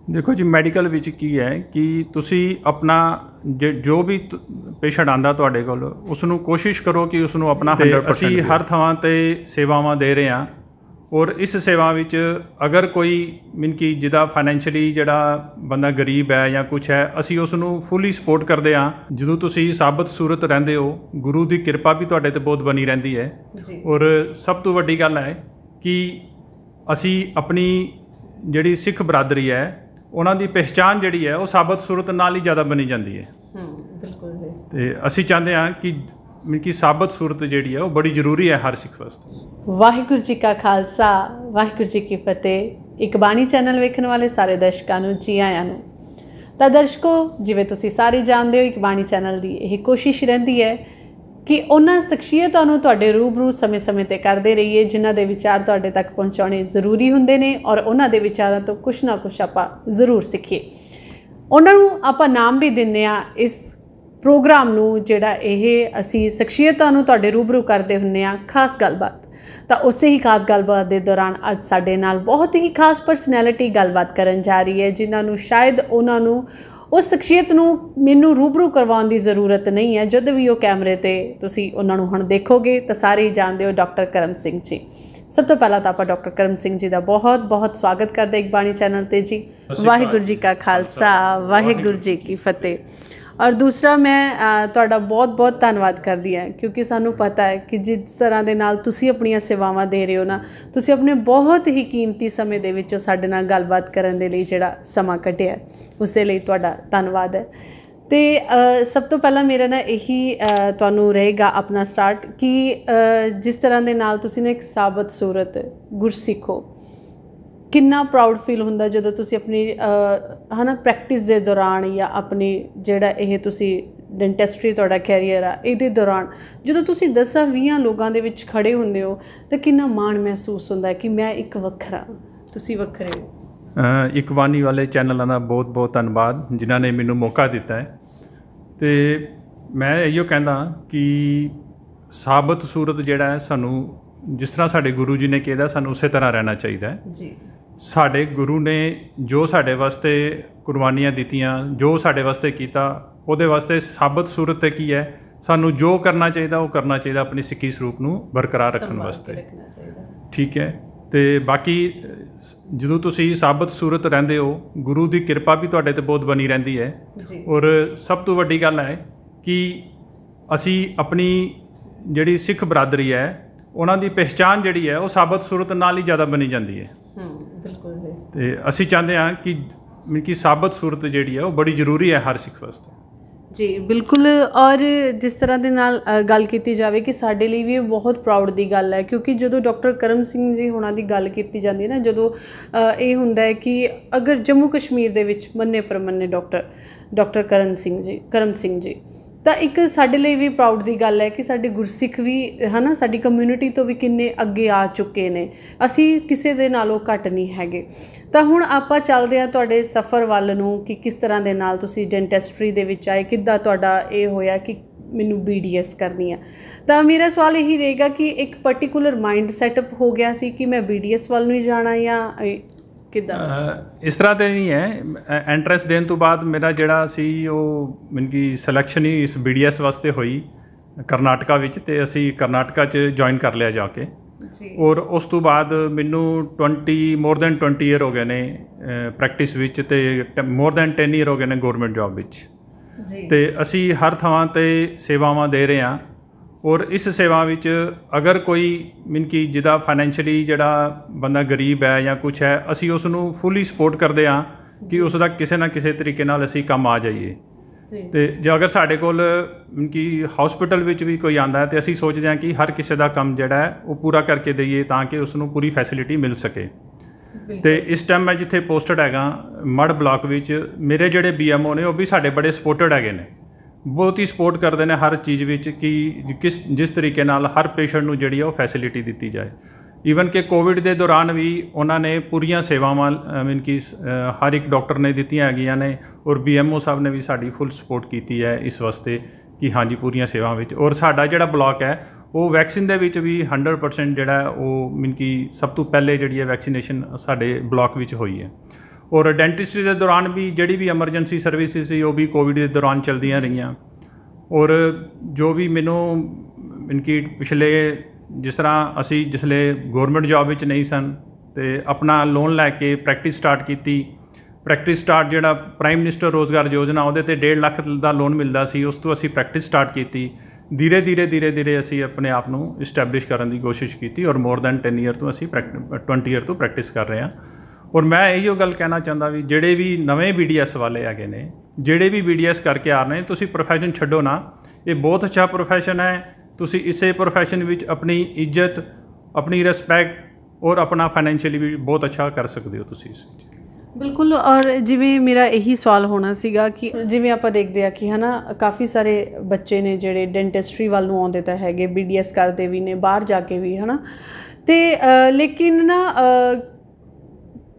देखो जी मैडिकल विच की है कि तुसी अपना जो भी पेशेंट आंदा तुहाडे कोल उसनूं कोशिश करो कि उसनूं अपना 100% असी हर थां ते सेवावां दे रहे हैं और इस सेवा विच अगर कोई मीन कि जिदा फाइनैंशियली जिहड़ा बंदा गरीब है या कुछ है असी उसनूं फुली सपोर्ट करते हैं। जदों तुसी साबत सूरत रहिंदे हो गुरु की कृपा भी तुहाडे ते बहुत बनी रहिंदी है और सब तो वड्डी गल है कि असी अपनी जिहड़ी सिख बरादरी है उन्हां दी पहचान जिहड़ी है वो साबत सूरत नाल ही ज़्यादा बनी जाती है। बिल्कुल जी। ते असी चाहते हैं कि साबत सूरत जिहड़ी है वो बड़ी जरूरी है हर सिख वास्ते। वाहिगुरू जी का खालसा वाहिगुरू जी की फतेह। एक बाणी चैनल वेखण वाले सारे दर्शकों नूं जी आयां नूं। तां दर्शकों जिवें तुसीं सारे जाणदे हो एक बाणी चैनल की यह कोशिश रहिंदी है कि उन्हां शख्सियतां नूं तुहाडे रूबरू समय समय ते करदे रहिए जिन्हां दे विचार तुहाडे तक पहुँचाने जरूरी हुंदे ने और उन्हां दे विचारां तो कुछ ना कुछ आपां जरूर सीखीए। उन्हां नूं आपां नाम भी दिंदे आ इस प्रोग्राम नूं जिहड़ा यह असी शख्सियतां नूं तुहाडे रूबरू करदे हुंदे आ खास गलबात। तो उसे ही खास गलबात के दौरान अज साडे नाल बहुत ही खास पर्सनैलिटी गलबात करन जा रही है जिन्होंने शायद उन्होंने उस शख्सियत नूं मैनू रूबरू करवाउण की जरूरत नहीं है। जद भी वो कैमरे ते तुसीं उन्होंने हुण देखोगे तो सारे ही जानते हो डॉक्टर करम सिंह जी। सब तो पहला तो आप डॉक्टर करम सिंह जी का बहुत बहुत स्वागत करते एक बाणी चैनल ते जी। वाहिगुरू जी का खालसा वाहिगुरू जी की फतेह। और दूसरा मैं तुहाडा बहुत बहुत धन्नवाद करदी हां क्योंकि सानू पता है कि जिस तरह दे नाल तुसीं अपणियां सेवावां दे रहे हो ना तुसीं अपने बहुत ही कीमती समय दे विचों साडे नाल गलबात करन दे लई जिहड़ा समा कढिया उस दे लई तुहाडा धन्नवाद है। तो सब तो पहला मेरा ना यही तुहानू रहेगा अपना स्टार्ट कि जिस तरह दे नाल तुसीं ना एक साबत सूरत गुरसिख हो किन्ना प्राउड फील हुंदा जदों तुसीं अपनी है ना प्रैक्टिस दे दौरान या अपनी जिहड़ा यह तुसीं डेंटिस्ट्री तुहाडा कैरियर आ इहदे दौरान जदों तुसीं 10-20 लोगों दे विच खड़े हुंदे हो तो किन्ना माण महसूस हुंदा है कि मैं एक वखरा तुसीं वखरे हो। एक वाणी वाले चैनलों का बहुत बहुत धन्यवाद जिन्हों ने मैनू मौका दिता है। तो मैं इहो कहना कि साबत सूरत जिहड़ा है सानू जिस तरह साडे गुरु जी ने कहा सानू उस तरह रहना चाहिए जी। साडे गुरु ने जो साडे वास्ते कुर्बानियां दित्तियां जो साडे वास्ते कीता उहदे वास्ते साबत सूरत की है सानू जो करना चाहिए वो करना चाहिए अपनी सिक्खी स्वरूप नूं बरकरार रखने वास्ते। ठीक है। तो बाकी जदों तुसीं साबत सूरत रहिंदे हो गुरु की कृपा भी तुहाडे ते बहुत बनी रहिंदी है और सब तो वड्डी गल है कि असी अपनी जिहड़ी सिख बरादरी है उन्हां दी पहचान जिहड़ी है वो साबत सूरत नाल ही ज़्यादा बनी जाती है। बिल्कुल जी। तो असी चाहते हैं कि साबत सूरत जिहड़ी है वो बड़ी जरूरी है हर सिख वास्ते। जी बिल्कुल। और जिस तरह के नाल गल की जाए कि साडे लिए भी बहुत प्राउड की गल है क्योंकि जो डॉक्टर करम सिंह जी होना की गल की जाती है ना जो ये हुंदा है कि अगर जम्मू कश्मीर दे विच मन्ने परमन्ने डॉक्टर करम सिंह जी तो एक साडे लिए भी प्राउड की गल है कि साडे गुरसिख भी है ना साडी कम्यूनिटी तो भी किन्ने अगे आ चुके ने असी किसी दे नालों घट नहीं हैगे। तो हुण आपां चलदे आ तुहाडे सफ़र वल नूं कि किस तरह दे नाल तुसीं डेंटिस्ट्री दे विच आए किद्दां तुहाडा ये होया कि मैनू BDS करनी है। तो मेरा सवाल यही रहेगा कि एक पर्टिकुलर माइंड सैटअप हो गया सी कि मैं BDS वाल नूं ही जाना या इस तरह तो नहीं है। एंट्रेंस देने तो बाद मेरा जिहड़ा सी वो मीन कि सिलेक्शन ही इस BDS वास्ते हुई करनाटका विच ते असी करनाटका च ज्वाइन कर लिया जाके और उस तो बाद मैनू मोर दैन 20 ईयर हो गए ने प्रैक्टिस विच ते मोर दैन 10 ईयर हो गए ने गौरमेंट जॉब विच ते असी हर थां ते सेवावां दे रहे हैं और इस सेवा विच अगर कोई मीन कि जिदा फाइनैंशियली जिहड़ा बंदा गरीब है या कुछ है असी उसनूं फुली सपोर्ट करते हैं कि उसका किसी ना किसी तरीके नाल असी काम आ जाइए। तो जो अगर साढ़े कोल मीन कि हॉस्पिटल विच भी कोई आंदा है तो असी सोचते हैं कि हर किसी का काम जिहड़ा है वो पूरा करके दईए ताकि उसनूं पूरी फैसिलिटी मिल सके। तो इस टाइम मैं जिथे पोस्टड हैगा मड़ ब्लॉक विच मेरे जिहड़े BMO ने वो भी साढ़े बड़े सपोर्टड हैगे ने बहुत ही सपोर्ट करते हैं हर चीज़ विच कि जिस तरीके नाल हर पेशेंट नूं जिहड़ी है फैसिलिटी दी जाए। ईवन कि कोविड के दौरान भी उन्होंने पूरियां सेवावां मीन कि हर एक डॉक्टर ने दित्तियां हैगियां ने और BMO साहब ने भी साड़ी फुल सपोर्ट की है इस वास्ते कि हाँ जी पूरियां सेवावां विच और साडा जिहड़ा ब्लॉक है वो वैक्सीन दे विच भी 100% जिहड़ा वो मीन कि सब तो पहले जिहड़ी है वैक्सीनेशन साडे ब्लॉक विच होई है ਔਰ ਡੈਂਟਿਸਟਰੀ ਦੇ ਦੌਰਾਨ ਵੀ ਜਿਹੜੀ ਵੀ ਐਮਰਜੈਂਸੀ ਸਰਵਿਸਿਜ਼ ਸੀ ਉਹ ਵੀ ਕੋਵਿਡ ਦੇ ਦੌਰਾਨ ਚੱਲਦੀਆਂ ਰਹੀਆਂ। ਔਰ ਜੋ ਵੀ ਮੈਨੂੰ ਇਨਕੀ ਪਿਛਲੇ ਜਿਸ ਤਰ੍ਹਾਂ ਅਸੀਂ ਜਿਸਲੇ ਗੌਰਮੈਂਟ ਜੋਬ ਵਿੱਚ ਨਹੀਂ ਸਨ ਅਤੇ ਆਪਣਾ ਲੋਨ ਲੈ ਕੇ ਪ੍ਰੈਕਟਿਸ ਸਟਾਰਟ ਕੀਤੀ। ਪ੍ਰੈਕਟਿਸ ਸਟਾਰਟ ਜਿਹੜਾ ਪ੍ਰਾਈਮ ਮਿਨਿਸਟਰ ਰੋਜ਼ਗਾਰ ਯੋਜਨਾ ਉਹਦੇ 'ਤੇ 1.5 ਲੱਖ ਦਾ ਲੋਨ ਮਿਲਦਾ ਸੀ, ਉਸ ਤੋਂ ਅਸੀਂ ਪ੍ਰੈਕਟਿਸ ਸਟਾਰਟ ਕੀਤੀ। ਧੀਰੇ ਧੀਰੇ ਅਸੀਂ ਆਪਣੇ ਆਪ ਨੂੰ ਇਸਟੈਬਲਿਸ਼ ਕਰਨ ਦੀ ਕੋਸ਼ਿਸ਼ ਕੀਤੀ ਔਰ ਮੋਰ ਦੈਨ 10 ਈਅਰ ਤੋਂ ਅਸੀਂ 20 ਈਅਰ ਤੋਂ ਪ੍ਰੈਕਟਿਸ ਕਰ ਰਹੇ ਹਾਂ। ਔਰ ਮੈਂ ਇਹੀਓ ਗੱਲ ਕਹਿਣਾ ਚਾਹੁੰਦਾ ਵੀ ਜਿਹੜੇ ਵੀ ਨਵੇਂ BDS ਵਾਲੇ ਹੈਗੇ ਨੇ, ਜਿਹੜੇ ਵੀ BDS ਕਰਕੇ ਆ ਰਹੇ ਨੇ, ਤੁਸੀਂ ਪ੍ਰੋਫੈਸ਼ਨ ਛੱਡੋ ਨਾ। ਇਹ ਬਹੁਤ ਅੱਛਾ ਪ੍ਰੋਫੈਸ਼ਨ ਹੈ। ਤੁਸੀਂ ਇਸੇ ਪ੍ਰੋਫੈਸ਼ਨ ਵਿੱਚ ਆਪਣੀ ਇੱਜ਼ਤ, ਆਪਣੀ ਰਿਸਪੈਕਟ ਔਰ ਆਪਣਾ ਫਾਈਨੈਂਸ਼ੀਅਲੀ ਵੀ ਬਹੁਤ ਅੱਛਾ ਕਰ ਸਕਦੇ ਹੋ ਤੁਸੀਂ ਇਸ ਵਿੱਚ। ਬਿਲਕੁਲ। ਔਰ ਜਿਵੇਂ ਮੇਰਾ ਇਹੀ ਸਵਾਲ ਹੋਣਾ ਸੀਗਾ ਕਿ ਜਿਵੇਂ ਆਪਾਂ ਦੇਖਦੇ ਆ ਕਿ ਹੈ ਨਾ ਕਾਫੀ ਸਾਰੇ ਬੱਚੇ ਨੇ ਜਿਹੜੇ ਡੈਂਟਿਸਟਰੀ ਵੱਲ ਨੂੰ ਆਉਂਦੇ ਤਾਂ ਹੈਗੇ, BDS ਕਰਦੇ ਵੀ ਨੇ, ਬਾਹਰ ਜਾ ਕੇ ਵੀ, ਹੈ ਨਾ। ਅਤੇ ਲੇਕਿਨ ਨਾ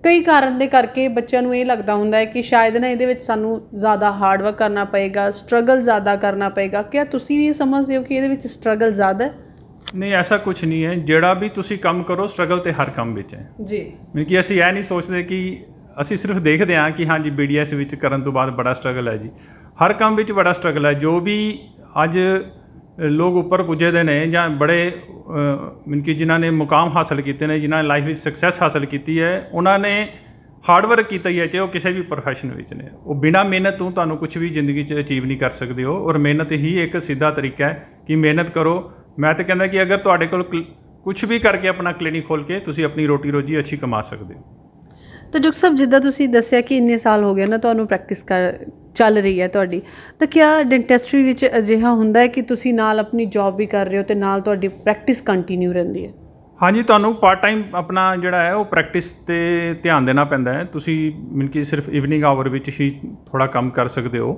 ਕਈ ਕਾਰਨ ਦੇ ਕਰਕੇ ਬੱਚਿਆਂ ਨੂੰ ਇਹ ਲੱਗਦਾ ਹੁੰਦਾ ਹੈ ਕਿ ਸ਼ਾਇਦ ਨਾ ਇਹਦੇ ਵਿੱਚ ਸਾਨੂੰ ਜ਼ਿਆਦਾ ਹਾਰਡ ਵਰਕ ਕਰਨਾ ਪਏਗਾ, ਸਟਰਗਲ ਜ਼ਿਆਦਾ ਕਰਨਾ ਪਏਗਾ। ਕਿਆ ਤੁਸੀਂ ਵੀ ਇਹ ਸਮਝਦੇ ਹੋ ਕਿ ਇਹਦੇ ਵਿੱਚ ਸਟਰਗਲ ਜ਼ਿਆਦਾ ਹੈ? ਨਹੀਂ, ਐਸਾ ਕੁਛ ਨਹੀਂ ਹੈ। ਜਿਹੜਾ ਵੀ ਤੁਸੀਂ ਕੰਮ ਕਰੋ, ਸਟਰਗਲ ਤਾਂ ਹਰ ਕੰਮ ਵਿੱਚ ਹੈ ਜੀ। ਮਤਲਬ ਕਿ ਅਸੀਂ ਇਹ ਨਹੀਂ ਸੋਚਦੇ ਕਿ ਅਸੀਂ ਸਿਰਫ ਦੇਖਦੇ ਹਾਂ ਕਿ ਹਾਂਜੀ BDS ਵਿੱਚ ਕਰਨ ਤੋਂ ਬਾਅਦ ਬੜਾ ਸਟਰਗਲ ਹੈ ਜੀ। ਹਰ ਕੰਮ ਵਿੱਚ ਬੜਾ ਸਟਰਗਲ ਹੈ। ਜੋ ਵੀ ਅੱਜ ਲੋਕ ਉੱਪਰ ਪੁੱਜੇ ਦੇ ਨੇ ਜਾਂ ਬੜੇ ਮਤਲਬ ਕਿ ਜਿਨ੍ਹਾਂ ਨੇ ਮੁਕਾਮ ਹਾਸਲ ਕੀਤੇ ਨੇ, ਜਿਨ੍ਹਾਂ ਨੇ ਲਾਈਫ ਵਿੱਚ ਸਕਸੈਸ ਹਾਸਲ ਕੀਤੀ ਹੈ, ਉਹਨਾਂ ਨੇ ਹਾਰਡ ਵਰਕ ਕੀਤਾ ਹੀ ਹੈ, ਚਾਹੇ ਉਹ ਕਿਸੇ ਵੀ ਪ੍ਰੋਫੈਸ਼ਨ ਵਿੱਚ ਨੇ। ਉਹ ਬਿਨਾਂ ਮਿਹਨਤ ਤੋਂ ਤੁਹਾਨੂੰ ਕੁਛ ਵੀ ਜ਼ਿੰਦਗੀ 'ਚ ਅਚੀਵ ਨਹੀਂ ਕਰ ਸਕਦੇ ਹੋ। ਔਰ ਮਿਹਨਤ ਹੀ ਇੱਕ ਸਿੱਧਾ ਤਰੀਕਾ ਹੈ ਕਿ ਮਿਹਨਤ ਕਰੋ। ਮੈਂ ਤਾਂ ਕਹਿੰਦਾ ਕਿ ਅਗਰ ਤੁਹਾਡੇ ਕੋਲ ਕੁਛ ਵੀ ਕਰਕੇ ਆਪਣਾ ਕਲੀਨਿਕ ਖੋਲ੍ਹ ਕੇ ਤੁਸੀਂ ਆਪਣੀ ਰੋਟੀ ਰੋਜੀ ਅੱਛੀ ਕਮਾ ਸਕਦੇ ਹੋ। ਤਾਂ ਡਾਕਟਰ ਸਾਹਿਬ, ਜਿੱਦਾਂ ਤੁਸੀਂ ਦੱਸਿਆ ਕਿ ਇੰਨੇ ਸਾਲ ਹੋ ਗਏ ਨਾ ਤੁਹਾਨੂੰ ਪ੍ਰੈਕਟਿਸ ਚੱਲ ਰਹੀ ਹੈ ਤੁਹਾਡੀ, ਤਾਂ ਕਿਆ ਡੈਂਟਿਸਟਰੀ ਵਿੱਚ ਅਜਿਹਾ ਹੁੰਦਾ ਹੈ ਕਿ ਤੁਸੀਂ ਨਾਲ ਆਪਣੀ ਜੋਬ ਵੀ ਕਰ ਰਹੇ ਹੋ ਅਤੇ ਨਾਲ ਤੁਹਾਡੀ ਪ੍ਰੈਕਟਿਸ ਕੰਟੀਨਿਊ ਰਹਿੰਦੀ ਹੈ? ਹਾਂਜੀ, ਤੁਹਾਨੂੰ ਪਾਰਟ ਟਾਈਮ ਆਪਣਾ ਜਿਹੜਾ ਹੈ ਉਹ ਪ੍ਰੈਕਟਿਸ 'ਤੇ ਧਿਆਨ ਦੇਣਾ ਪੈਂਦਾ ਹੈ। ਤੁਸੀਂ ਮਤਲਬ ਕਿ ਸਿਰਫ ਈਵਨਿੰਗ ਆਵਰ ਵਿੱਚ ਹੀ ਥੋੜ੍ਹਾ ਕੰਮ ਕਰ ਸਕਦੇ ਹੋ,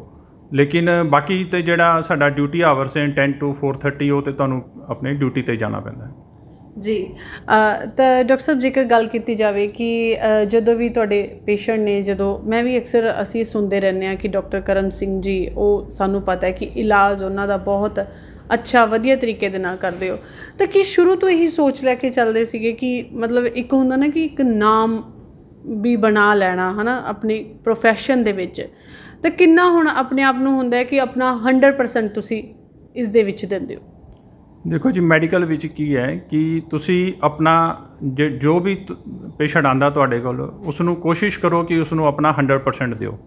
ਲੇਕਿਨ ਬਾਕੀ ਤਾਂ ਜਿਹੜਾ ਸਾਡਾ ਡਿਊਟੀ ਆਵਰਸ ਹੈ 10 to 4:30, ਉਹ ਤਾਂ ਤੁਹਾਨੂੰ ਆਪਣੀ ਡਿਊਟੀ 'ਤੇ ਜਾਣਾ ਪੈਂਦਾ ਹੈ ਜੀ। ਤਾਂ ਡਾਕਟਰ ਸਾਹਿਬ, ਜੇਕਰ ਗੱਲ ਕੀਤੀ ਜਾਵੇ ਕਿ ਜਦੋਂ ਵੀ ਤੁਹਾਡੇ ਪੇਸ਼ੈਂਟ ਨੇ, ਜਦੋਂ ਮੈਂ ਵੀ ਅਕਸਰ ਅਸੀਂ ਸੁਣਦੇ ਰਹਿੰਦੇ ਹਾਂ ਕਿ ਡਾਕਟਰ ਕਰਮ ਸਿੰਘ ਜੀ, ਉਹ ਸਾਨੂੰ ਪਤਾ ਹੈ ਕਿ ਇਲਾਜ ਉਹਨਾਂ ਦਾ ਬਹੁਤ ਅੱਛਾ ਵਧੀਆ ਤਰੀਕੇ ਦੇ ਨਾਲ ਕਰਦੇ ਹੋ, ਤਾਂ ਕੀ ਸ਼ੁਰੂ ਤੋਂ ਇਹੀ ਸੋਚ ਲੈ ਕੇ ਚੱਲਦੇ ਸੀਗੇ ਕਿ ਮਤਲਬ ਇੱਕ ਹੁੰਦਾ ਨਾ ਕਿ ਇੱਕ ਨਾਮ ਵੀ ਬਣਾ ਲੈਣਾ ਹੈ ਨਾ ਆਪਣੀ ਪ੍ਰੋਫੈਸ਼ਨ ਦੇ ਵਿੱਚ, ਤਾਂ ਕਿੰਨਾ ਹੁਣ ਆਪਣੇ ਆਪ ਨੂੰ ਹੁੰਦਾ ਹੈ ਕਿ ਆਪਣਾ 100% ਤੁਸੀਂ ਇਸ ਦੇ ਵਿੱਚ ਦਿੰਦੇ ਹੋ? ਦੇਖੋ ਜੀ, ਮੈਡੀਕਲ ਵਿੱਚ ਕੀ ਹੈ ਕਿ ਤੁਸੀਂ ਆਪਣਾ ਜੋ ਵੀ ਪੇਸ਼ੈਂਟ ਆਉਂਦਾ ਤੁਹਾਡੇ ਕੋਲ, ਉਸ ਨੂੰ ਕੋਸ਼ਿਸ਼ ਕਰੋ ਕਿ ਉਸ ਨੂੰ ਆਪਣਾ 100% ਦਿਓ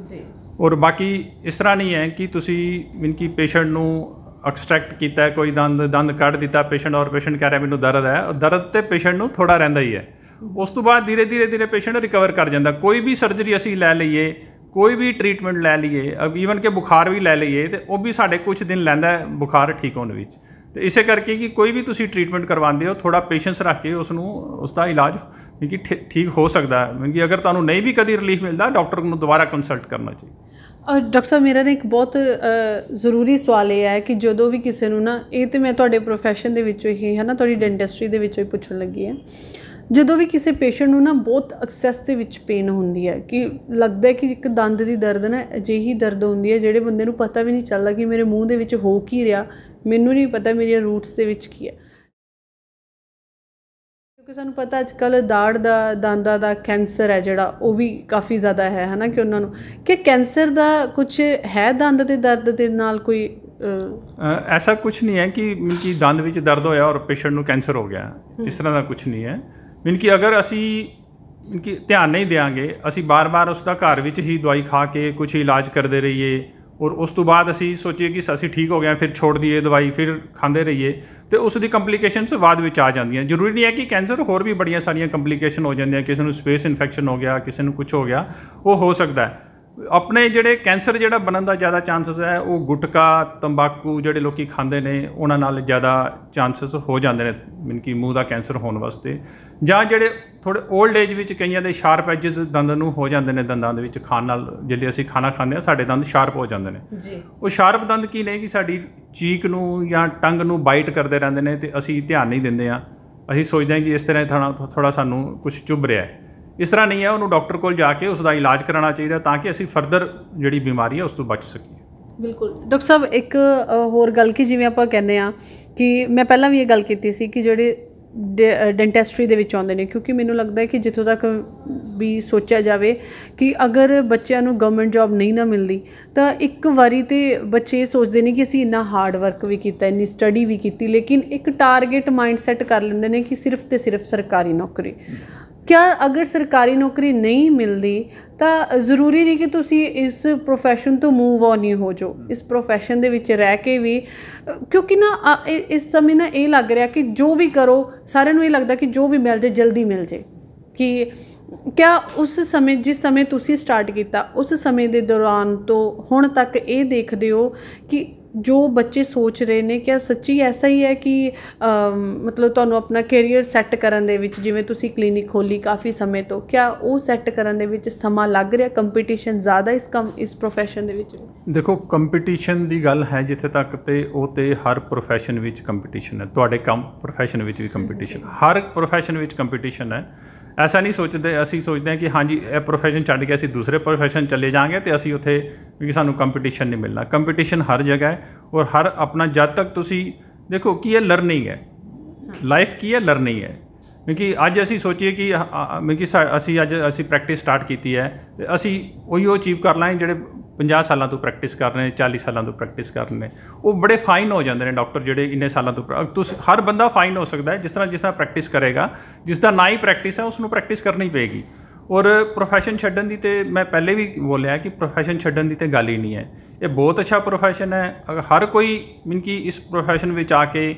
ਜੀ। ਔਰ ਬਾਕੀ ਇਸ ਤਰ੍ਹਾਂ ਨਹੀਂ ਹੈ ਕਿ ਤੁਸੀਂ ਮੀਨ ਕਿ ਪੇਸ਼ੈਂਟ ਨੂੰ ਐਕਸਟ੍ਰੈਕਟ ਕੀਤਾ, ਕੋਈ ਦੰਦ ਕੱਢ ਦਿੱਤਾ ਪੇਸ਼ੈਂਟ, ਔਰ ਪੇਸ਼ੈਂਟ ਕਹਿ ਰਿਹਾ ਮੈਨੂੰ ਦਰਦ ਹੈ। ਦਰਦ ਤੇ ਪੇਸ਼ੈਂਟ ਨੂੰ ਥੋੜ੍ਹਾ ਰਹਿੰਦਾ ਹੀ ਹੈ। ਉਸ ਤੋਂ ਬਾਅਦ ਧੀਰੇ ਪੇਸ਼ੈਂਟ ਰਿਕਵਰ ਕਰ ਜਾਂਦਾ। ਕੋਈ ਵੀ ਸਰਜਰੀ ਅਸੀਂ ਲੈ ਲਈਏ, ਕੋਈ ਵੀ ਟਰੀਟਮੈਂਟ ਲੈ ਲਈਏ, ਈਵਨ ਕਿ ਬੁਖਾਰ ਵੀ ਲੈ ਲਈਏ, ਤੇ ਉਹ ਵੀ ਸਾਡੇ ਕੁਝ ਦਿਨ ਲੈਂਦਾ ਬੁਖਾਰ ਠੀਕ ਹੋਣ ਵਿੱਚ। ਅਤੇ ਇਸੇ ਕਰਕੇ ਕਿ ਕੋਈ ਵੀ ਤੁਸੀਂ ਟਰੀਟਮੈਂਟ ਕਰਵਾਉਂਦੇ ਹੋ, ਥੋੜ੍ਹਾ ਪੇਸ਼ੈਂਸ ਰੱਖ ਕੇ ਉਸ ਦਾ ਇਲਾਜ ਕਿ ਠੀਕ ਹੋ ਸਕਦਾ ਹੈ। ਕਿ ਅਗਰ ਤੁਹਾਨੂੰ ਨਹੀਂ ਵੀ ਕਦੀ ਰਿਲੀਫ ਮਿਲਦਾ, ਡਾਕਟਰ ਨੂੰ ਦੁਬਾਰਾ ਕੰਸਲਟ ਕਰਨਾ ਚਾਹੀਦਾ। ਡਾਕਟਰ ਸਾਹਿਬ, ਮੇਰਾ ਨਾ ਇੱਕ ਬਹੁਤ ਜ਼ਰੂਰੀ ਸਵਾਲ ਇਹ ਹੈ ਕਿ ਜਦੋਂ ਵੀ ਕਿਸੇ ਨੂੰ ਨਾ, ਇਹ ਤਾਂ ਮੈਂ ਤੁਹਾਡੇ ਪ੍ਰੋਫੈਸ਼ਨ ਦੇ ਵਿੱਚੋਂ ਹੀ ਹੈ ਨਾ, ਤੁਹਾਡੀ ਡੈਂਟਿਸਟਰੀ ਦੇ ਵਿੱਚੋਂ ਹੀ ਪੁੱਛਣ ਲੱਗੀ ਹਾਂ, ਜਦੋਂ ਵੀ ਕਿਸੇ ਪੇਸ਼ੈਂਟ ਨੂੰ ਨਾ ਬਹੁਤ ਐਕਸੈਸ ਦੇ ਵਿੱਚ ਪੇਨ ਹੁੰਦੀ ਹੈ, ਕਿ ਲੱਗਦਾ ਕਿ ਇੱਕ ਦੰਦ ਦੀ ਦਰਦ ਨਾ ਅਜਿਹੀ ਦਰਦ ਹੁੰਦੀ ਹੈ ਜਿਹੜੇ ਬੰਦੇ ਨੂੰ ਪਤਾ ਵੀ ਨਹੀਂ ਚੱਲਦਾ ਕਿ ਮੇਰੇ ਮੂੰਹ ਦੇ ਵਿੱਚ ਹੋ ਕੀ ਰਿਹਾ, ਮੈਨੂੰ ਨਹੀਂ ਪਤਾ ਮੇਰੀਆਂ ਰੂਟਸ ਦੇ ਵਿੱਚ ਕੀ ਹੈ। ਕਿਉਂਕਿ ਸਾਨੂੰ ਪਤਾ ਅੱਜ ਕੱਲ੍ਹ ਦੰਦਾਂ ਦਾ ਕੈਂਸਰ ਹੈ ਜਿਹੜਾ, ਉਹ ਵੀ ਕਾਫੀ ਜ਼ਿਆਦਾ ਹੈ ਨਾ, ਕਿ ਉਹਨਾਂ ਨੂੰ ਕਿ ਕੈਂਸਰ ਦਾ ਕੁਛ ਹੈ ਦੰਦ ਦੇ ਦਰਦ ਦੇ ਨਾਲ ਕੋਈ? ਐਸਾ ਕੁਛ ਨਹੀਂ ਹੈ ਕਿ ਦੰਦ ਵਿੱਚ ਦਰਦ ਹੋਇਆ ਔਰ ਪੇਸ਼ੈਂਟ ਨੂੰ ਕੈਂਸਰ ਹੋ ਗਿਆ, ਇਸ ਤਰ੍ਹਾਂ ਦਾ ਕੁਛ ਨਹੀਂ ਹੈ। ਕਿ ਅਗਰ ਅਸੀਂ ਧਿਆਨ ਨਹੀਂ ਦਿਆਂਗੇ, ਅਸੀਂ ਬਾਰ-ਬਾਰ ਉਸ ਦਾ ਘਰ ਵਿੱਚ ਹੀ ਦਵਾਈ ਖਾ ਕੇ ਕੁਛ ਇਲਾਜ ਕਰਦੇ ਰਹੀਏ, ਔਰ ਉਸ ਤੋਂ ਬਾਅਦ ਅਸੀਂ ਸੋਚੀਏ ਕਿ ਅਸੀਂ ਠੀਕ ਹੋ ਗਏ, ਫਿਰ ਛੋੜ ਦਈਏ ਦਵਾਈ, ਫਿਰ ਖਾਂਦੇ ਰਹੀਏ, ਅਤੇ ਉਸ ਦੀ ਕੰਪਲੀਕੇਸ਼ਨਸ ਬਾਅਦ ਵਿੱਚ ਆ ਜਾਂਦੀਆਂ। ਜ਼ਰੂਰੀ ਨਹੀਂ ਹੈ ਕਿ ਕੈਂਸਰ, ਹੋਰ ਵੀ ਬੜੀਆਂ ਸਾਰੀਆਂ ਕੰਪਲੀਕੇਸ਼ਨ ਹੋ ਜਾਂਦੀਆਂ। ਕਿਸੇ ਨੂੰ ਸਪੇਸ ਇਨਫੈਕਸ਼ਨ ਹੋ ਗਿਆ, ਕਿਸੇ ਨੂੰ ਕੁਛ ਹੋ ਗਿਆ, ਉਹ ਹੋ ਸਕਦਾ ਹੈ। ਆਪਣੇ ਜਿਹੜੇ ਕੈਂਸਰ ਜਿਹੜਾ ਬਣਨ ਦਾ ਜ਼ਿਆਦਾ ਚਾਂਸਸ ਹੈ, ਉਹ ਗੁਟਕਾ, ਤੰਬਾਕੂ ਜਿਹੜੇ ਲੋਕ ਖਾਂਦੇ ਨੇ, ਉਹਨਾਂ ਨਾਲ ਜ਼ਿਆਦਾ ਚਾਂਸਸ ਹੋ ਜਾਂਦੇ ਨੇ ਮੀਨ ਕਿ ਮੂੰਹ ਦਾ ਕੈਂਸਰ ਹੋਣ ਵਾਸਤੇ। ਜਾਂ ਜਿਹੜੇ ਥੋੜ੍ਹੇ ਓਲਡ ਏਜ ਵਿੱਚ ਕਈਆਂ ਦੇ ਸ਼ਾਰਪ ਐਜਸ ਦੰਦ ਨੂੰ ਹੋ ਜਾਂਦੇ ਨੇ, ਦੰਦਾਂ ਦੇ ਵਿੱਚ ਖਾਣ ਨਾਲ, ਜਿਹੜੇ ਅਸੀਂ ਖਾਣਾ ਖਾਂਦੇ ਹਾਂ ਸਾਡੇ ਦੰਦ ਸ਼ਾਰਪ ਹੋ ਜਾਂਦੇ ਨੇ ਜੀ। ਉਹ ਸ਼ਾਰਪ ਦੰਦ ਕੀ ਨੇ ਕਿ ਸਾਡੀ ਚੀਕ ਨੂੰ ਜਾਂ ਟੰਗ ਨੂੰ ਬਾਈਟ ਕਰਦੇ ਰਹਿੰਦੇ ਨੇ, ਅਤੇ ਅਸੀਂ ਧਿਆਨ ਨਹੀਂ ਦਿੰਦੇ ਹਾਂ। ਅਸੀਂ ਸੋਚਦੇ ਹਾਂ ਕਿ ਇਸ ਤਰ੍ਹਾਂ ਥੋੜ੍ਹਾ ਸਾਨੂੰ ਕੁਛ ਚੁੱਭ ਰਿਹਾ ਹੈ। ਇਸ ਤਰ੍ਹਾਂ ਨਹੀਂ ਹੈ, ਉਹਨੂੰ ਡਾਕਟਰ ਕੋਲ ਜਾ ਕੇ ਉਸ ਦਾ ਇਲਾਜ ਕਰਾਉਣਾ ਚਾਹੀਦਾ, ਤਾਂ ਕਿ ਅਸੀਂ ਫਰਦਰ ਜਿਹੜੀ ਬਿਮਾਰੀ ਹੈ ਉਸ ਤੋਂ ਬਚ ਸਕੀਏ। ਬਿਲਕੁਲ ਡਾਕਟਰ ਸਾਹਿਬ, ਇੱਕ ਹੋਰ ਗੱਲ ਕਿ ਜਿਵੇਂ ਆਪਾਂ ਕਹਿੰਦੇ ਹਾਂ ਕਿ ਮੈਂ ਪਹਿਲਾਂ ਵੀ ਇਹ ਗੱਲ ਕੀਤੀ ਸੀ ਕਿ ਜਿਹੜੇ ਡੈਂਟਿਸਟਰੀ ਦੇ ਵਿੱਚ ਆਉਂਦੇ ਨੇ, ਕਿਉਂਕਿ ਮੈਨੂੰ ਲੱਗਦਾ ਹੈ ਕਿ ਜਿੱਥੋਂ ਤੱਕ ਵੀ ਸੋਚਿਆ ਜਾਵੇ ਕਿ ਅਗਰ ਬੱਚਿਆਂ ਨੂੰ ਗਵਰਨਮੈਂਟ ਜੋਬ ਨਹੀਂ ਨਾ ਮਿਲਦੀ ਤਾਂ ਇੱਕ ਵਾਰੀ ਤੇ ਬੱਚੇ ਇਹ ਸੋਚਦੇ ਨੇ ਕਿ ਅਸੀਂ ਇੰਨਾ ਹਾਰਡ ਵਰਕ ਵੀ ਕੀਤਾ, ਇੰਨੀ ਸਟੱਡੀ ਵੀ ਕੀਤੀ, ਲੇਕਿਨ ਇੱਕ ਟਾਰਗੇਟ ਮਾਈਂਡ ਸੈੱਟ ਕਰ ਲੈਂਦੇ ਨੇ ਕਿ ਸਿਰਫ ਤੇ ਸਿਰਫ ਸਰਕਾਰੀ ਨੌਕਰੀ। ਕਿਆ ਅਗਰ ਸਰਕਾਰੀ ਨੌਕਰੀ ਨਹੀਂ ਮਿਲਦੀ ਤਾਂ ਜ਼ਰੂਰੀ ਨਹੀਂ ਕਿ ਤੁਸੀਂ ਇਸ ਪ੍ਰੋਫੈਸ਼ਨ ਤੋਂ ਮੂਵ ਔਨ ਹੀ ਹੋ ਜਾਓ, ਇਸ ਪ੍ਰੋਫੈਸ਼ਨ ਦੇ ਵਿੱਚ ਰਹਿ ਕੇ ਵੀ, ਕਿਉਂਕਿ ਨਾ ਇਸ ਸਮੇਂ ਨਾ ਇਹ ਲੱਗ ਰਿਹਾ ਕਿ ਜੋ ਵੀ ਕਰੋ ਸਾਰਿਆਂ ਨੂੰ ਇਹ ਲੱਗਦਾ ਕਿ ਜੋ ਵੀ ਮਿਲ ਜਾਏ ਜਲਦੀ ਮਿਲ ਜਾਏ। ਕਿ ਕਿਆ ਉਸ ਸਮੇਂ ਜਿਸ ਸਮੇਂ ਤੁਸੀਂ ਸਟਾਰਟ ਕੀਤਾ ਉਸ ਸਮੇਂ ਦੇ ਦੌਰਾਨ ਤੋਂ ਹੁਣ ਤੱਕ ਇਹ ਦੇਖਦੇ ਹੋ ਕਿ ਜੋ ਬੱਚੇ ਸੋਚ ਰਹੇ ਨੇ ਕਿਆ ਸੱਚੀ ਐਸਾ ਹੀ ਹੈ ਕਿ ਮਤਲਬ ਤੁਹਾਨੂੰ ਆਪਣਾ ਕੈਰੀਅਰ ਸੈੱਟ ਕਰਨ ਦੇ ਵਿੱਚ, ਜਿਵੇਂ ਤੁਸੀਂ ਕਲੀਨਿਕ ਖੋਲ੍ਹੀ ਕਾਫੀ ਸਮੇਂ ਤੋਂ, ਕਿਆ ਉਹ ਸੈੱਟ ਕਰਨ ਦੇ ਵਿੱਚ ਸਮਾਂ ਲੱਗ ਰਿਹਾ? ਕੰਪੀਟੀਸ਼ਨ ਜ਼ਿਆਦਾ ਇਸ ਪ੍ਰੋਫੈਸ਼ਨ ਦੇ ਵਿੱਚ? ਦੇਖੋ, ਕੰਪੀਟੀਸ਼ਨ ਦੀ ਗੱਲ ਹੈ ਜਿੱਥੇ ਤੱਕ, ਤੇ ਉਹ ਤੇ ਹਰ ਪ੍ਰੋਫੈਸ਼ਨ ਵਿੱਚ ਕੰਪੀਟੀਸ਼ਨ ਹੈ। ਤੁਹਾਡੇ ਪ੍ਰੋਫੈਸ਼ਨ ਵਿੱਚ ਵੀ ਕੰਪੀਟੀਸ਼ਨ, ਹਰ ਪ੍ਰੋਫੈਸ਼ਨ ਵਿੱਚ ਕੰਪੀਟੀਸ਼ਨ ਹੈ। ਐਸਾ ਨਹੀਂ ਸੋਚਦੇ, ਅਸੀਂ ਸੋਚਦੇ ਹਾਂ ਕਿ ਹਾਂਜੀ ਇਹ ਪ੍ਰੋਫੈਸ਼ਨ ਛੱਡ ਕੇ ਅਸੀਂ ਦੂਸਰੇ ਪ੍ਰੋਫੈਸ਼ਨ ਚਲੇ ਜਾਵਾਂਗੇ ਤੇ ਅਸੀਂ ਉੱਥੇ ਵੀ ਸਾਨੂੰ ਕੰਪੀਟੀਸ਼ਨ ਨਹੀਂ ਮਿਲਣਾ। ਕੰਪੀਟੀਸ਼ਨ ਹਰ ਜਗ੍ਹਾ ਹੈ ਔਰ ਹਰ ਆਪਣਾ, ਜਦ ਤੱਕ ਤੁਸੀਂ ਦੇਖੋ ਕੀ ਇਹ ਲਰਨਿੰਗ ਹੈ, ਲਾਈਫ ਕੀ ਹੈ, ਲਰਨਿੰਗ ਹੈ। ਕਿਉਂਕਿ ਅੱਜ ਅਸੀਂ ਸੋਚੀਏ ਕਿ ਅਸੀਂ ਪ੍ਰੈਕਟਿਸ ਸਟਾਰਟ ਕੀਤੀ ਹੈ ਤੇ ਅਸੀਂ ਉਹੀ ਅਚੀਵ ਕਰ ਲਾਂਗੇ ਜਿਹੜੇ 50 ਸਾਲਾਂ ਤੋਂ ਪ੍ਰੈਕਟਿਸ ਕਰ ਰਹੇ ਨੇ, 40 ਸਾਲਾਂ ਤੋਂ ਪ੍ਰੈਕਟਿਸ ਕਰ ਰਹੇ ਨੇ। ਉਹ ਬੜੇ ਫਾਈਨ ਹੋ ਜਾਂਦੇ ਨੇ ਡਾਕਟਰ ਜਿਹੜੇ ਇੰਨੇ ਸਾਲਾਂ ਤੋਂ। ਤੁਸੀਂ ਹਰ ਬੰਦਾ ਫਾਈਨ ਹੋ ਸਕਦਾ ਹੈ ਜਿਸ ਤਰ੍ਹਾਂ ਪ੍ਰੈਕਟਿਸ ਕਰੇਗਾ। ਜਿਸ ਦਾ ਨਾ ਹੀ ਪ੍ਰੈਕਟਿਸ ਹੈ ਉਸ ਨੂੰ ਪ੍ਰੈਕਟਿਸ ਕਰਨੀ ਪਏਗੀ। ਔਰ ਪ੍ਰੋਫੈਸ਼ਨ ਛੱਡਣ ਦੀ, ਤੇ ਮੈਂ ਪਹਿਲੇ ਵੀ ਬੋਲਿਆ ਕਿ ਪ੍ਰੋਫੈਸ਼ਨ ਛੱਡਣ ਦੀ ਤਾਂ ਗੱਲ ਹੀ ਨਹੀਂ ਹੈ। ਇਹ ਬਹੁਤ ਅੱਛਾ ਪ੍ਰੋਫੈਸ਼ਨ ਹੈ। ਹਰ ਕੋਈ ਮੀਨ ਕਿ ਇਸ ਪ੍ਰੋਫੈਸ਼ਨ ਵਿੱਚ ਆ ਕੇ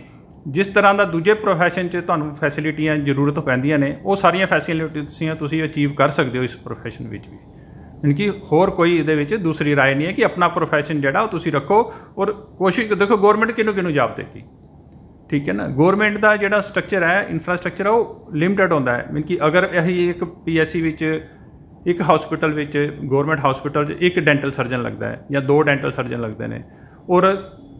ਜਿਸ ਤਰ੍ਹਾਂ ਦਾ ਦੂਜੇ ਪ੍ਰੋਫੈਸ਼ਨ 'ਚ ਤੁਹਾਨੂੰ ਫੈਸਿਲਿਟੀਆਂ ਜ਼ਰੂਰਤ ਪੈਂਦੀਆਂ ਨੇ, ਉਹ ਸਾਰੀਆਂ ਫੈਸਿਲਿਟੀਆਂ ਤੁਸੀਂ ਅਚੀਵ ਕਰ ਸਕਦੇ ਹੋ ਇਸ ਪ੍ਰੋਫੈਸ਼ਨ ਵਿੱਚ ਵੀ। ਯਾਨੀ ਕਿ ਹੋਰ ਕੋਈ ਇਹਦੇ ਵਿੱਚ ਦੂਸਰੀ ਰਾਏ ਨਹੀਂ ਹੈ ਕਿ ਆਪਣਾ ਪ੍ਰੋਫੈਸ਼ਨ ਜਿਹੜਾ ਉਹ ਤੁਸੀਂ ਰੱਖੋ ਔਰ ਕੋਸ਼ਿਸ਼ ਦੇਖੋ। ਗੌਰਮੈਂਟ ਕਿਹਨੂੰ ਜੋਬ ਦੇਗੀ? ਠੀਕ ਹੈ ਨਾ। ਗੌਰਮੈਂਟ ਦਾ ਜਿਹੜਾ ਸਟਰਕਚਰ ਹੈ, ਇਨਫਰਾਸਟਰਕਚਰ ਹੈ, ਉਹ ਲਿਮਟਡ ਹੁੰਦਾ ਹੈ। ਮੀਨ ਕਿ ਅਗਰ ਅਸੀਂ ਇੱਕ PSC ਵਿੱਚ, ਇੱਕ ਹਸਪੀਟਲ ਵਿੱਚ, ਗੌਰਮੈਂਟ ਹਸਪੀਟਲ 'ਚ ਇੱਕ ਡੈਂਟਲ ਸਰਜਨ ਲੱਗਦਾ ਹੈ ਜਾਂ 2 ਡੈਂਟਲ ਸਰਜਨ ਲੱਗਦੇ ਨੇ, ਔਰ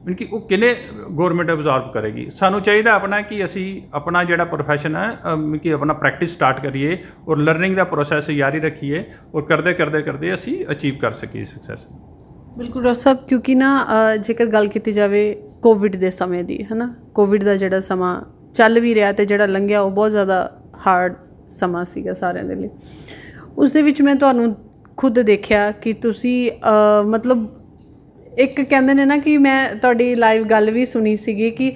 ਮੀਨ ਕਿ ਉਹ ਕਿੰਨੇ ਗੌਰਮੈਂਟ ਅਬਜ਼ੋਰਬ ਕਰੇਗੀ? ਸਾਨੂੰ ਚਾਹੀਦਾ ਆਪਣਾ ਕਿ ਅਸੀਂ ਆਪਣਾ ਜਿਹੜਾ ਪ੍ਰੋਫੈਸ਼ਨ ਹੈ ਮੀਨ ਕਿ ਆਪਣਾ ਪ੍ਰੈਕਟਿਸ ਸਟਾਰਟ ਕਰੀਏ ਔਰ ਲਰਨਿੰਗ ਦਾ ਪ੍ਰੋਸੈਸ ਜਾਰੀ ਰੱਖੀਏ ਔਰ ਕਰਦੇ ਅਸੀਂ ਅਚੀਵ ਕਰ ਸਕੀਏ ਸਕਸੈਸ। ਬਿਲਕੁਲ ਡਾਕਟਰ ਸਾਹਿਬ, ਕਿਉਂਕਿ ਨਾ ਜੇਕਰ ਗੱਲ ਕੀਤੀ ਜਾਵੇ ਕੋਵਿਡ ਦੇ ਸਮੇਂ ਦੀ, ਹੈ ਨਾ, ਕੋਵਿਡ ਦਾ ਜਿਹੜਾ ਸਮਾਂ ਚੱਲ ਵੀ ਰਿਹਾ ਅਤੇ ਜਿਹੜਾ ਲੰਘਿਆ ਉਹ ਬਹੁਤ ਜ਼ਿਆਦਾ ਹਾਰਡ ਸਮਾਂ ਸੀਗਾ ਸਾਰਿਆਂ ਦੇ ਲਈ। ਉਸ ਦੇ ਵਿੱਚ ਮੈਂ ਤੁਹਾਨੂੰ ਖੁਦ ਦੇਖਿਆ ਕਿ ਤੁਸੀਂ ਮਤਲਬ ਇੱਕ ਕਹਿੰਦੇ ਨੇ ਨਾ ਕਿ ਮੈਂ ਤੁਹਾਡੀ ਲਾਈਵ ਗੱਲ ਵੀ ਸੁਣੀ ਸੀਗੀ ਕਿ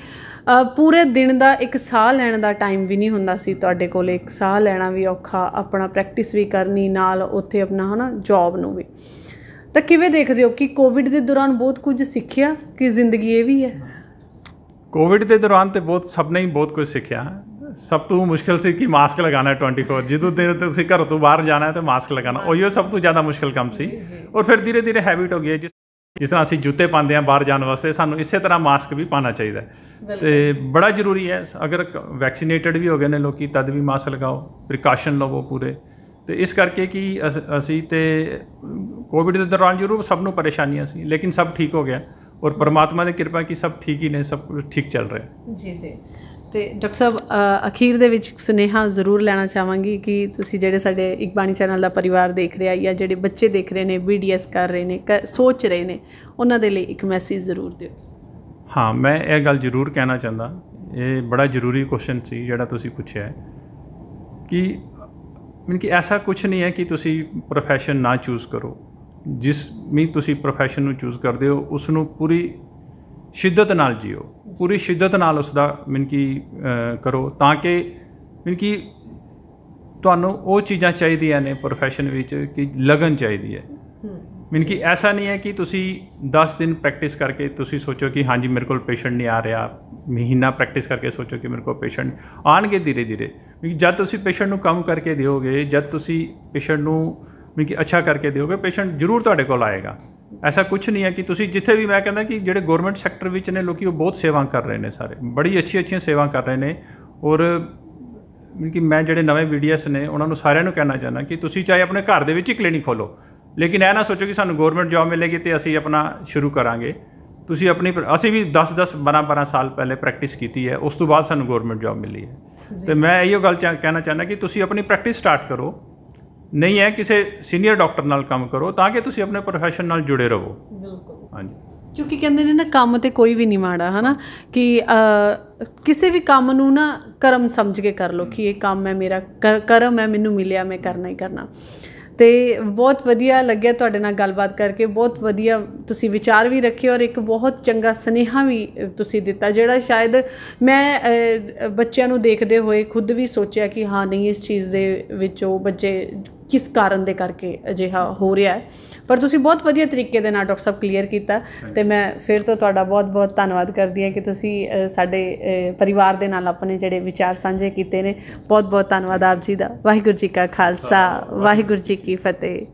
ਪੂਰੇ ਦਿਨ ਦਾ ਇੱਕ ਸਾਹ ਲੈਣ ਦਾ ਟਾਈਮ ਵੀ ਨਹੀਂ ਹੁੰਦਾ ਸੀ ਤੁਹਾਡੇ ਕੋਲ। ਇੱਕ ਸਾਹ ਲੈਣਾ ਵੀ ਔਖਾ, ਆਪਣਾ ਪ੍ਰੈਕਟਿਸ ਵੀ ਕਰਨੀ ਨਾਲ, ਉੱਥੇ ਆਪਣਾ ਹੈ ਨਾ ਜੋਬ ਨੂੰ ਵੀ। ਤਾਂ ਕਿਵੇਂ ਦੇਖਦੇ ਹੋ ਕਿ ਕੋਵਿਡ ਦੇ ਦੌਰਾਨ ਬਹੁਤ ਕੁਝ ਸਿੱਖਿਆ ਕਿ ਜ਼ਿੰਦਗੀ ਇਹ ਵੀ ਹੈ? ਕੋਵਿਡ ਦੇ ਦੌਰਾਨ ਤੇ ਸਭ ਨੇ ਹੀ ਬਹੁਤ ਕੁਝ ਸਿੱਖਿਆ। ਸਭ ਤੋਂ ਮੁਸ਼ਕਿਲ ਸੀ ਕਿ ਮਾਸਕ ਲਗਾਉਣਾ 24, ਜਦੋਂ ਦਿਨ ਤੁਸੀਂ ਘਰ ਤੋਂ ਬਾਹਰ ਜਾਣਾ ਤੇ ਮਾਸਕ ਲਗਾਉਣਾ, ਉਹੀ ਸਭ ਤੋਂ ਜ਼ਿਆਦਾ ਮੁਸ਼ਕਿਲ ਕੰਮ ਸੀ। ਔਰ ਫਿਰ ਧੀਰੇ ਧੀਰੇ ਹੈਬਿਟ ਹੋ ਗਈ ਹੈ। ਜਿਸ ਤਰ੍ਹਾਂ ਅਸੀਂ ਜੁੱਤੇ ਪਾਉਂਦੇ ਹਾਂ ਬਾਹਰ ਜਾਣ ਵਾਸਤੇ, ਸਾਨੂੰ ਇਸੇ ਤਰ੍ਹਾਂ ਮਾਸਕ ਵੀ ਪਾਉਣਾ ਚਾਹੀਦਾ ਅਤੇ ਬੜਾ ਜ਼ਰੂਰੀ ਹੈ। ਅਗਰ ਵੈਕਸੀਨੇਟਡ ਵੀ ਹੋ ਗਏ ਨੇ ਲੋਕ ਤਦ ਵੀ ਮਾਸਕ ਲਗਾਓ, ਪ੍ਰੀਕਾਸ਼ਨ ਲਵੋ ਪੂਰੇ। ਅਤੇ ਇਸ ਕਰਕੇ ਕਿ ਅਸੀਂ ਤੇ ਕੋਵਿਡ ਦੇ ਦੌਰਾਨ ਜ਼ਰੂਰ ਸਭ ਨੂੰ ਪਰੇਸ਼ਾਨੀਆਂ ਸੀ, ਲੇਕਿਨ ਸਭ ਠੀਕ ਹੋ ਗਿਆ ਔਰ ਪਰਮਾਤਮਾ ਦੀ ਕਿਰਪਾ ਕਿ ਸਭ ਠੀਕ ਹੀ ਨੇ, ਸਭ ਕੁਝ ਠੀਕ ਚੱਲ ਰਿਹਾ। ਜੀ। ਅਤੇ ਡਾਕਟਰ ਸਾਹਿਬ, ਅਖੀਰ ਦੇ ਵਿੱਚ ਇੱਕ ਸੁਨੇਹਾ ਜ਼ਰੂਰ ਲੈਣਾ ਚਾਹਾਂਗੀ ਕਿ ਤੁਸੀਂ ਜਿਹੜੇ ਸਾਡੇ ਇਕਬਾਣੀ ਚੈਨਲ ਦਾ ਪਰਿਵਾਰ ਦੇਖ ਰਿਹਾ ਜਾਂ ਜਿਹੜੇ ਬੱਚੇ ਦੇਖ ਰਹੇ ਨੇ, BDS ਕਰ ਰਹੇ ਨੇ, ਸੋਚ ਰਹੇ ਨੇ, ਉਹਨਾਂ ਦੇ ਲਈ ਇੱਕ ਮੈਸੇਜ ਜ਼ਰੂਰ ਦਿਓ। ਹਾਂ, ਮੈਂ ਇਹ ਗੱਲ ਜ਼ਰੂਰ ਕਹਿਣਾ ਚਾਹੁੰਦਾ, ਇਹ ਬੜਾ ਜ਼ਰੂਰੀ ਕੁਐਸਚਨ ਸੀ ਜਿਹੜਾ ਤੁਸੀਂ ਪੁੱਛਿਆ ਹੈ ਕਿ ਮੀਨ ਕਿ ਐਸਾ ਕੁਛ ਨਹੀਂ ਹੈ ਕਿ ਤੁਸੀਂ ਪ੍ਰੋਫੈਸ਼ਨ ਨਾ ਚੂਜ਼ ਕਰੋ। ਜਿਸ ਵੀ ਤੁਸੀਂ ਪ੍ਰੋਫੈਸ਼ਨ ਨੂੰ ਚੂਜ਼ ਕਰਦੇ ਹੋ ਉਸ ਨੂੰ ਪੂਰੀ ਸ਼ਿੱਦਤ ਨਾਲ ਜੀਓ, ਪੂਰੀ ਸ਼ਿੱਦਤ ਨਾਲ ਉਸ ਦਾ ਮੀਨ ਕਿ ਕਰੋ, ਤਾਂ ਕਿ ਮੀਨ ਕਿ ਤੁਹਾਨੂੰ ਉਹ ਚੀਜ਼ਾਂ ਚਾਹੀਦੀਆਂ ਨੇ ਪ੍ਰੋਫੈਸ਼ਨ ਵਿੱਚ ਕਿ ਲਗਨ ਚਾਹੀਦੀ ਹੈ। ਮੀਨ ਕਿ ਐਸਾ ਨਹੀਂ ਹੈ ਕਿ ਤੁਸੀਂ 10 ਦਿਨ ਪ੍ਰੈਕਟਿਸ ਕਰਕੇ ਤੁਸੀਂ ਸੋਚੋ ਕਿ ਹਾਂਜੀ ਮੇਰੇ ਕੋਲ ਪੇਸ਼ੈਂਟ ਨਹੀਂ ਆ ਰਿਹਾ, ਮਹੀਨਾ ਪ੍ਰੈਕਟਿਸ ਕਰਕੇ ਸੋਚੋ ਕਿ ਮੇਰੇ ਕੋਲ ਪੇਸ਼ੈਂਟ ਆਉਣਗੇ ਧੀਰੇ ਧੀਰੇ। ਕਿਉਂਕਿ ਜਦ ਤੁਸੀਂ ਪੇਸ਼ੈਂਟ ਨੂੰ ਕੰਮ ਕਰਕੇ ਦਿਓਗੇ, ਜਦ ਤੁਸੀਂ ਪੇਸ਼ੈਂਟ ਨੂੰ ਮੀਨ ਕਿ ਅੱਛਾ ਕਰਕੇ ਦਿਓਗੇ, ਪੇਸ਼ੈਂਟ ਜ਼ਰੂਰ ਤੁਹਾਡੇ ਕੋਲ ਆਏਗਾ। ਐਸਾ ਕੁਛ ਨਹੀਂ ਹੈ ਕਿ ਤੁਸੀਂ ਜਿੱਥੇ ਵੀ, ਮੈਂ ਕਹਿੰਦਾ ਕਿ ਜਿਹੜੇ ਗੌਰਮੈਂਟ ਸੈਕਟਰ ਵਿੱਚ ਨੇ ਲੋਕ, ਉਹ ਬਹੁਤ ਸੇਵਾ ਕਰ ਰਹੇ ਨੇ, ਸਾਰੇ ਬੜੀ ਅੱਛੀਆਂ ਸੇਵਾ ਕਰ ਰਹੇ ਨੇ। ਔਰ ਮੀਨ ਕਿ ਮੈਂ ਜਿਹੜੇ ਨਵੇਂ BDS ਨੇ ਉਹਨਾਂ ਨੂੰ ਸਾਰਿਆਂ ਨੂੰ ਕਹਿਣਾ ਚਾਹੁੰਦਾ ਕਿ ਤੁਸੀਂ ਚਾਹੇ ਆਪਣੇ ਘਰ ਦੇ ਵਿੱਚ ਹੀ ਕਲੀਨਿਕ ਖੋਲੋ, ਲੇਕਿਨ ਇਹ ਨਾ ਸੋਚੋ ਕਿ ਸਾਨੂੰ ਗੌਰਮੈਂਟ ਜੋਬ ਮਿਲੇਗੀ ਅਤੇ ਅਸੀਂ ਆਪਣਾ ਸ਼ੁਰੂ ਕਰਾਂਗੇ। ਤੁਸੀਂ ਅਸੀਂ ਵੀ 10-10, 12-12 ਸਾਲ ਪਹਿਲੇ ਪ੍ਰੈਕਟਿਸ ਕੀਤੀ ਹੈ, ਉਸ ਤੋਂ ਬਾਅਦ ਸਾਨੂੰ ਗੌਰਮੈਂਟ ਜੋਬ ਮਿਲੀ ਹੈ। ਅਤੇ ਮੈਂ ਇਹੋ ਗੱਲ ਕਹਿਣਾ ਚਾਹੁੰਦਾ ਕਿ ਤੁਸੀਂ ਆਪਣੀ ਪ੍ਰੈਕਟਿਸ ਸਟਾਰਟ ਕਰੋ, ਨਹੀਂ ਹੈ ਕਿਸੇ ਸੀਨੀਅਰ ਡਾਕਟਰ ਨਾਲ ਕੰਮ ਕਰੋ ਤਾਂ ਕਿ ਤੁਸੀਂ ਆਪਣੇ ਪ੍ਰੋਫੈਸ਼ਨ ਨਾਲ ਜੁੜੇ ਰਹੋ। ਬਿਲਕੁਲ। ਹਾਂਜੀ। ਕਿਉਂਕਿ ਕਹਿੰਦੇ ਨੇ ਨਾ ਕੰਮ ਤੇ ਕੋਈ ਵੀ ਨਹੀਂ ਮਾੜਾ ਹੈ ਨਾ, ਕਿ ਕਿਸੇ ਵੀ ਕੰਮ ਨੂੰ ਨਾ ਕਰਮ ਸਮਝ ਕੇ ਕਰ ਲਓ ਕਿ ਇਹ ਕੰਮ ਹੈ ਮੇਰਾ ਕਰਮ ਹੈ, ਮੈਨੂੰ ਮਿਲਿਆ, ਮੈਂ ਕਰਨਾ ਹੀ ਕਰਨਾ। ਅਤੇ ਬਹੁਤ ਵਧੀਆ ਲੱਗਿਆ ਤੁਹਾਡੇ ਨਾਲ ਗੱਲਬਾਤ ਕਰਕੇ, ਬਹੁਤ ਵਧੀਆ ਤੁਸੀਂ ਵਿਚਾਰ ਵੀ ਰੱਖੇ ਔਰ ਇੱਕ ਬਹੁਤ ਚੰਗਾ ਸੁਨੇਹਾ ਵੀ ਤੁਸੀਂ ਦਿੱਤਾ, ਜਿਹੜਾ ਸ਼ਾਇਦ ਮੈਂ ਬੱਚਿਆਂ ਨੂੰ ਦੇਖਦੇ ਹੋਏ ਖੁਦ ਵੀ ਸੋਚਿਆ ਕਿ ਹਾਂ ਨਹੀਂ, ਇਸ ਚੀਜ਼ ਦੇ ਵਿੱਚ ਉਹ ਬੱਚੇ ਕਿਸ ਕਾਰਨ ਦੇ ਕਰਕੇ ਅਜਿਹਾ ਹੋ ਰਿਹਾ ਹੈ। ਪਰ ਤੁਸੀਂ ਬਹੁਤ ਵਧੀਆ ਤਰੀਕੇ ਦੇ ਨਾਲ ਡਾਕਟਰ ਸਾਹਿਬ ਕਲੀਅਰ ਕੀਤਾ, ਅਤੇ ਮੈਂ ਫਿਰ ਤੋਂ ਤੁਹਾਡਾ ਬਹੁਤ ਬਹੁਤ ਧੰਨਵਾਦ ਕਰਦੀ ਹਾਂ ਕਿ ਤੁਸੀਂ ਸਾਡੇ ਪਰਿਵਾਰ ਦੇ ਨਾਲ ਆਪਣੇ ਜਿਹੜੇ ਵਿਚਾਰ ਸਾਂਝੇ ਕੀਤੇ ਨੇ। ਬਹੁਤ ਬਹੁਤ ਧੰਨਵਾਦ ਆਪ ਜੀ ਦਾ। ਵਾਹਿਗੁਰੂ ਜੀ ਕਾ ਖਾਲਸਾ, ਵਾਹਿਗੁਰੂ ਜੀ ਕੀ ਫਤਿਹ।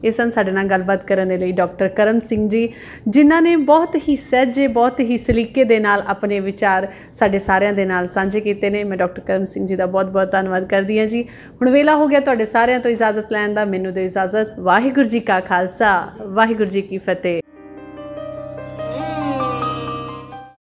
ਇਹ ਸਨ ਸਾਡੇ ਨਾਲ ਗੱਲਬਾਤ ਕਰਨ ਦੇ ਲਈ ਡਾਕਟਰ ਕਰਮ ਸਿੰਘ ਜੀ, ਜਿਨ੍ਹਾਂ ਨੇ ਬਹੁਤ ਹੀ ਸਹਿਜੇ, ਬਹੁਤ ਹੀ ਸਲੀਕੇ ਦੇ ਨਾਲ ਆਪਣੇ ਵਿਚਾਰ ਸਾਡੇ ਸਾਰਿਆਂ ਦੇ ਨਾਲ ਸਾਂਝੇ ਕੀਤੇ ਨੇ। ਮੈਂ ਡਾਕਟਰ ਕਰਮ ਸਿੰਘ ਜੀ ਦਾ ਬਹੁਤ ਬਹੁਤ ਧੰਨਵਾਦ ਕਰਦੀ ਹਾਂ ਜੀ। ਹੁਣ ਵੇਲਾ ਹੋ ਗਿਆ ਤੁਹਾਡੇ ਸਾਰਿਆਂ ਤੋਂ ਇਜਾਜ਼ਤ ਲੈਣ ਦਾ। ਮੈਨੂੰ ਦਿਓ ਇਜਾਜ਼ਤ। ਵਾਹਿਗੁਰੂ ਜੀ ਕਾ ਖਾਲਸਾ, ਵਾਹਿਗੁਰੂ ਜੀ ਕੀ ਫਤਿਹ।